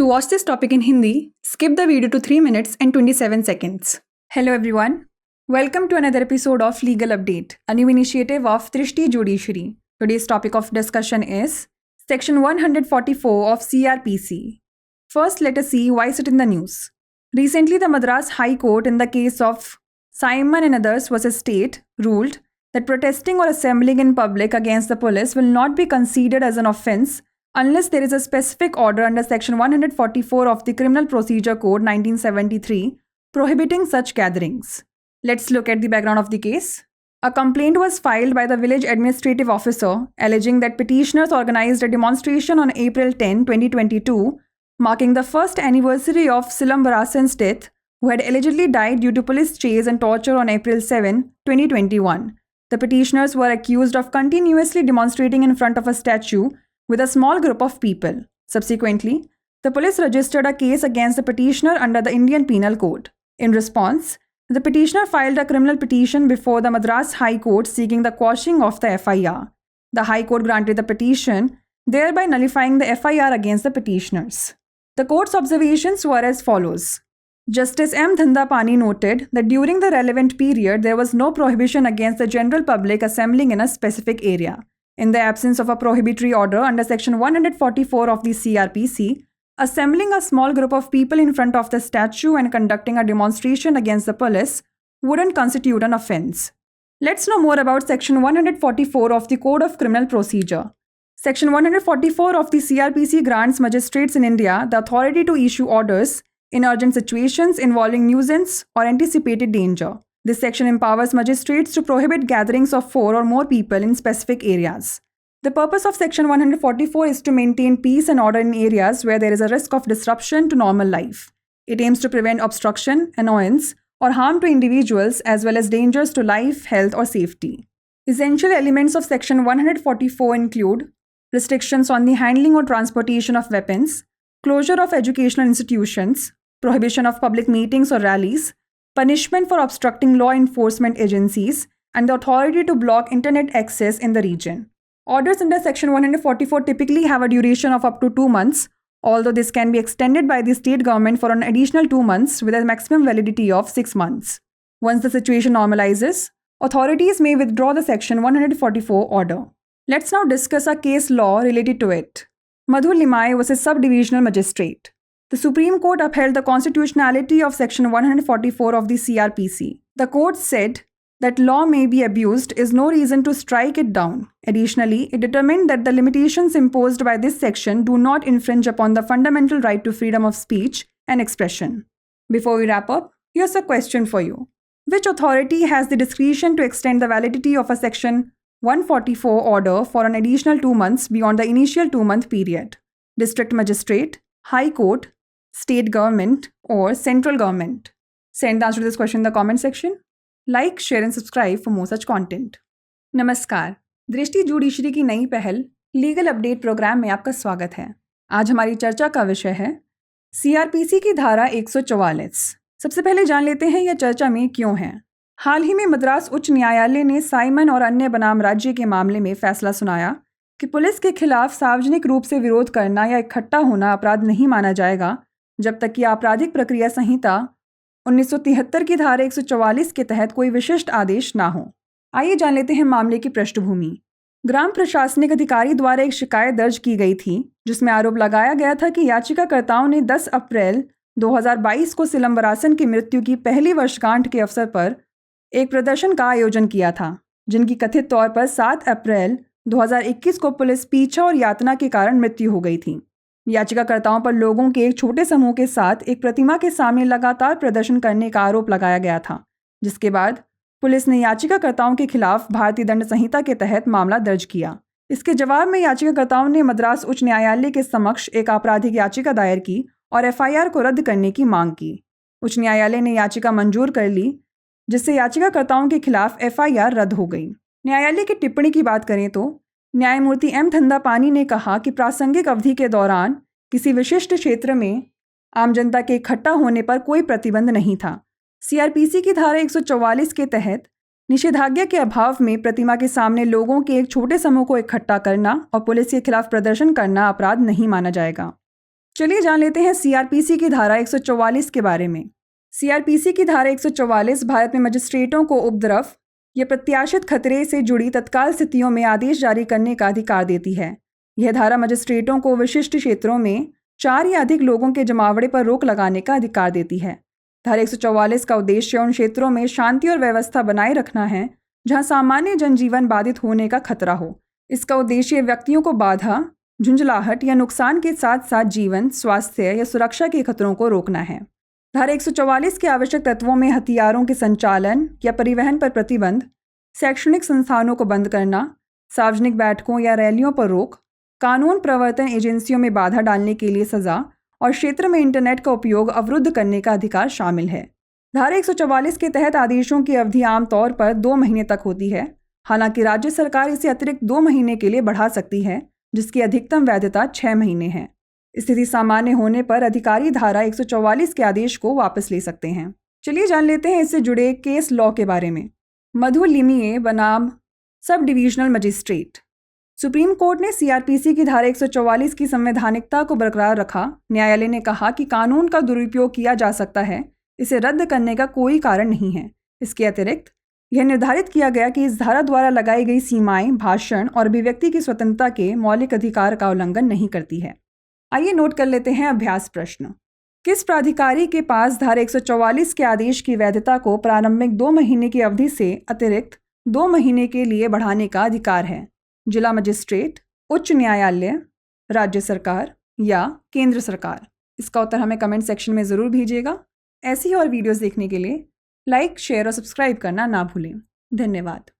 To watch this topic in Hindi, skip the video to 3 minutes and 27 seconds. Hello everyone. Welcome to another episode of Legal Update, a new initiative of Drishti Judiciary. Today's topic of discussion is Section 144 of CRPC. First, let us see why is it in the news. Recently, the Madras High Court in the case of Simon and others vs. State ruled that protesting or assembling in public against the police will not be considered as an offence unless there is a specific order under Section 144 of the Criminal Procedure Code 1973 prohibiting such gatherings. Let's look at the background of the case. A complaint was filed by the village administrative officer alleging that petitioners organized a demonstration on April 10, 2022, marking the first anniversary of Silambarasan's death, who had allegedly died due to police chase and torture on April 7, 2021. The petitioners were accused of continuously demonstrating in front of a statue with a small group of people. Subsequently, the police registered a case against the petitioner under the Indian Penal Code. In response, the petitioner filed a criminal petition before the Madras High Court seeking the quashing of the FIR. The High Court granted the petition, thereby nullifying the FIR against the petitioners. The court's observations were as follows. Justice M. Dhandapani noted that during the relevant period, there was no prohibition against the general public assembling in a specific area. In the absence of a prohibitory order under Section 144 of the CRPC, assembling a small group of people in front of the statue and conducting a demonstration against the police wouldn't constitute an offence. Let's know more about Section 144 of the Code of Criminal Procedure. Section 144 of the CRPC grants magistrates in India the authority to issue orders in urgent situations involving nuisance or anticipated danger. This section empowers magistrates to prohibit gatherings of 4 or more people in specific areas. The purpose of Section 144 is to maintain peace and order in areas where there is a risk of disruption to normal life. It aims to prevent obstruction, annoyance, or harm to individuals as well as dangers to life, health, or safety. Essential elements of Section 144 include restrictions on the handling or transportation of weapons, closure of educational institutions, prohibition of public meetings or rallies, punishment for obstructing law enforcement agencies, and the authority to block internet access in the region. Orders under Section 144 typically have a duration of up to 2 months, although this can be extended by the state government for an additional 2 months with a maximum validity of 6 months. Once the situation normalizes, authorities may withdraw the Section 144 order. Let's now discuss a case law related to it. Madhu Limai was a sub-divisional magistrate. The Supreme Court upheld the constitutionality of Section 144 of the CRPC. The court said that law may be abused is no reason to strike it down. Additionally, it determined that the limitations imposed by this section do not infringe upon the fundamental right to freedom of speech and expression. Before we wrap up, here's a question for you. Which authority has the discretion to extend the validity of a Section 144 order for an additional 2 months beyond the initial 2-month period? District Magistrate, High Court, State Government, or Central Government? Send the answer to this question in the comment section. Like, share and subscribe for more such content. नमस्कार, दृष्टि judiciary की नई पहल legal update programme में आपका स्वागत है। आज हमारी चर्चा का विषय है सीआरपीसी की धारा 144। सबसे पहले जान लेते हैं यह चर्चा में क्यों है। हाल ही में मद्रास उच्च न्यायालय ने साइमन और अन्य बनाम राज्य के मामले में फैसला सुनाया कि पुलिस के खिलाफ सार्वजनिक रूप से विरोध करना या इकट्ठा होना अपराध नहीं माना जाएगा जब तक कि आपराधिक प्रक्रिया संहिता 1973 की धारा 144 के तहत कोई विशिष्ट आदेश ना हो। आइए जान लेते हैं मामले की पृष्ठभूमि। ग्राम प्रशासनिक अधिकारी द्वारा एक शिकायत दर्ज की गई थी जिसमें आरोप लगाया गया था कि याचिकाकर्ताओं ने 10 अप्रैल 2022 को सिलंबरासन की मृत्यु की पहली वर्षगांठ के अवसर पर एक प्रदर्शन का आयोजन किया था, जिनकी कथित तौर पर 7 अप्रैल 2021 को पुलिस पीछा और यातना के कारण मृत्यु हो गई थी। याचिकाकर्ताओं पर लोगों के एक छोटे समूह के साथ एक प्रतिमा के सामने लगातार प्रदर्शन करने का आरोप लगाया गया था, जिसके बाद पुलिस ने याचिकाकर्ताओं के खिलाफ भारतीय दंड संहिता के तहत मामला दर्ज किया। इसके जवाब में याचिकाकर्ताओं ने मद्रास उच्च न्यायालय के समक्ष एक आपराधिक याचिका दायर की और FIR को रद्द करने की मांग की। उच्च न्यायालय ने याचिका मंजूर कर ली, जिससे याचिकाकर्ताओं के खिलाफ FIR रद्द हो गई। न्यायालय की टिप्पणी की बात करें तो न्यायमूर्ति M. धंदापानी ने कहा कि प्रासंगिक अवधि के दौरान किसी विशिष्ट क्षेत्र में आम जनता के इकट्ठा होने पर कोई प्रतिबंध नहीं था। CRPC की धारा 144 के तहत निषेधाज्ञा के अभाव में प्रतिमा के सामने लोगों के एक छोटे समूह को इकट्ठा करना और पुलिस के खिलाफ प्रदर्शन करना अपराध नहीं माना जाएगा। चलिए जान लेते हैं सीआरपीसी की धारा 144 के बारे में। सीआरपीसी की धारा 144 भारत में मजिस्ट्रेटों को उपद्रव या प्रत्याशित खतरे से जुड़ी तत्काल स्थितियों में आदेश जारी करने का अधिकार देती है। यह धारा मजिस्ट्रेटों को विशिष्ट क्षेत्रों में 4 या अधिक लोगों के जमावड़े पर रोक लगाने का अधिकार देती है। धारा 144 का उद्देश्य उन क्षेत्रों में शांति और व्यवस्था बनाए रखना है जहां सामान्य जनजीवन बाधित होने का खतरा हो। इसका उद्देश्य व्यक्तियों को बाधा, झुंझलाहट या नुकसान के साथ साथ जीवन, स्वास्थ्य या सुरक्षा के खतरों को रोकना है। धारा 144 के आवश्यक तत्वों में हथियारों के संचालन या परिवहन पर प्रतिबंध, शैक्षणिक संस्थानों को बंद करना, सार्वजनिक बैठकों या रैलियों पर रोक, कानून प्रवर्तन एजेंसियों में बाधा डालने के लिए सजा और क्षेत्र में इंटरनेट का उपयोग अवरुद्ध करने का अधिकार शामिल है। धारा 144 के तहत आदेशों की अवधि आमतौर पर 2 महीने तक होती है। हालांकि राज्य सरकार इसे अतिरिक्त 2 महीने के लिए बढ़ा सकती है, जिसकी अधिकतम वैधता 6 महीने है। स्थिति सामान्य होने पर अधिकारी धारा 144 के आदेश को वापस ले सकते हैं। चलिए जान लेते हैं इससे जुड़े केस लॉ के बारे में। मधु लिमिये बनाम sub divisional magistrate. Supreme court ने सीआरपीसी की धारा 144 की संवैधानिकता को बरकरार रखा। न्यायालय ने कहा कि कानून का दुरुपयोग किया जा सकता है, इसे रद्द करने का कोई कारण नहीं है। इसके अतिरिक्त यह निर्धारित किया गया कि इस धारा द्वारा लगाई गई सीमाएं भाषण और अभिव्यक्ति की स्वतंत्रता के मौलिक अधिकार का उल्लंघन नहीं करती है। आइए नोट कर लेते हैं अभ्यास प्रश्न। किस प्राधिकारी के पास धारा 144 के आदेश की वैधता को प्रारंभिक 2 महीने की अवधि से अतिरिक्त 2 महीने के लिए बढ़ाने का अधिकार है? जिला मजिस्ट्रेट, उच्च न्यायालय, राज्य सरकार या केंद्र सरकार? इसका उत्तर हमें कमेंट सेक्शन में ज़रूर भेजिएगा। ऐसी और वीडियोस देखने के लिए लाइक, शेयर और सब्सक्राइब करना ना भूलें। धन्यवाद।